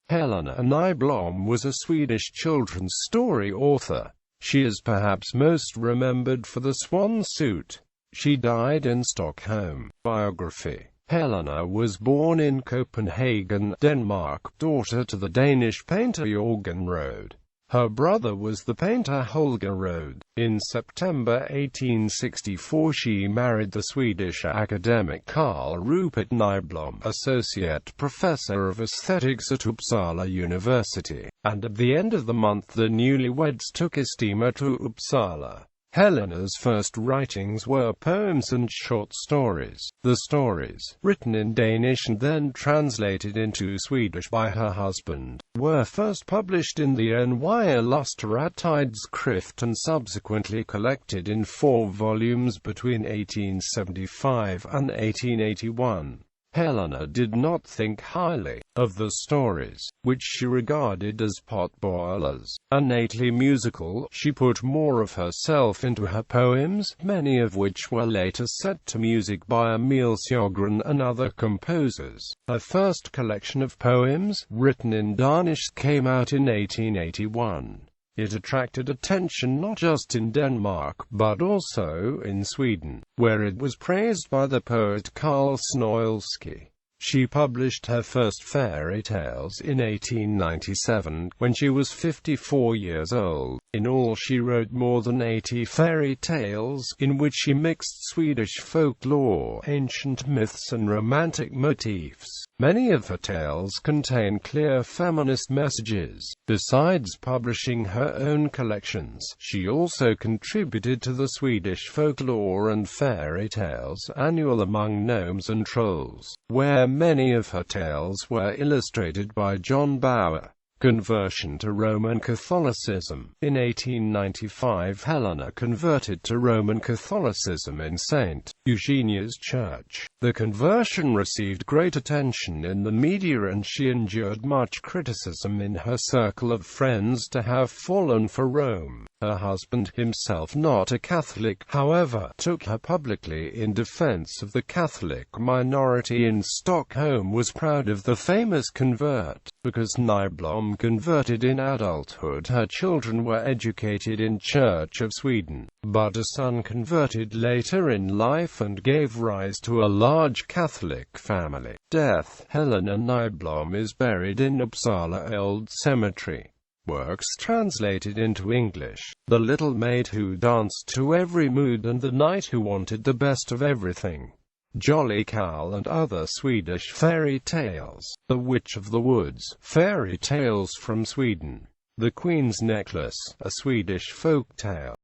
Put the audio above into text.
Helena Nyblom was a Swedish children's story author. She is perhaps most remembered for the Swan Suit.She died in Stockholm. Biography. Helena was born in Copenhagen, Denmark, daughter to the Danish painter Jørgen Rode. Her brother was the painter Holger Rode. In September 1864 she married the Swedish academic Carl Rupert Nyblom, associate professor of aesthetics at Uppsala University, and at the end of the month the newlyweds took a steamer to Uppsala. Helena's first writings were poems and short stories. The stories, written in Danish and then translated into Swedish by her husband, were first published in the Nya Litteraturtidsskrift and subsequently collected in 4 volumes between 1875 and 1881. Helena did not think highly of the stories, which she regarded as potboilers. Innately musical, she put more of herself into her poems, many of which were later set to music by Emil Sjögren and other composers. Her first collection of poems, written in Danish, came out in 1881. It attracted attention not just in Denmark, but also in Sweden, where it was praised by the poet Carl Snoilsky. She published her first fairy tales in 1897, when she was 54 years old. In all she wrote more than 80 fairy tales, in which she mixed Swedish folklore, ancient myths and romantic motifs. Many of her tales contain clear feminist messages. Besides publishing her own collections, she also contributed to the Swedish Folklore and Fairy Tales Annual Among Gnomes and Trolls, where many of her tales were illustrated by John Bauer. Conversion to Roman Catholicism. In 1895 Helena converted to Roman Catholicism in St. Eugenia's Church. The conversion received great attention in the media and she endured much criticism in her circle of friends to have fallen for Rome. Her husband, himself not a Catholic, however, took her publicly in defense of the Catholic minority in Stockholm, was proud of the famous convert. Because Nyblom converted in adulthood, her children were educated in Church of Sweden, but a son converted later in life and gave rise to a large Catholic family. Death. Helena Nyblom is buried in Uppsala Old Cemetery. Works translated into English: The Little Maid Who Danced to Every Mood and The Knight Who Wanted the Best of Everything, Jolly Cow and Other Swedish Fairy Tales, The Witch of the Woods, Fairy Tales from Sweden, The Queen's Necklace, a Swedish folk tale.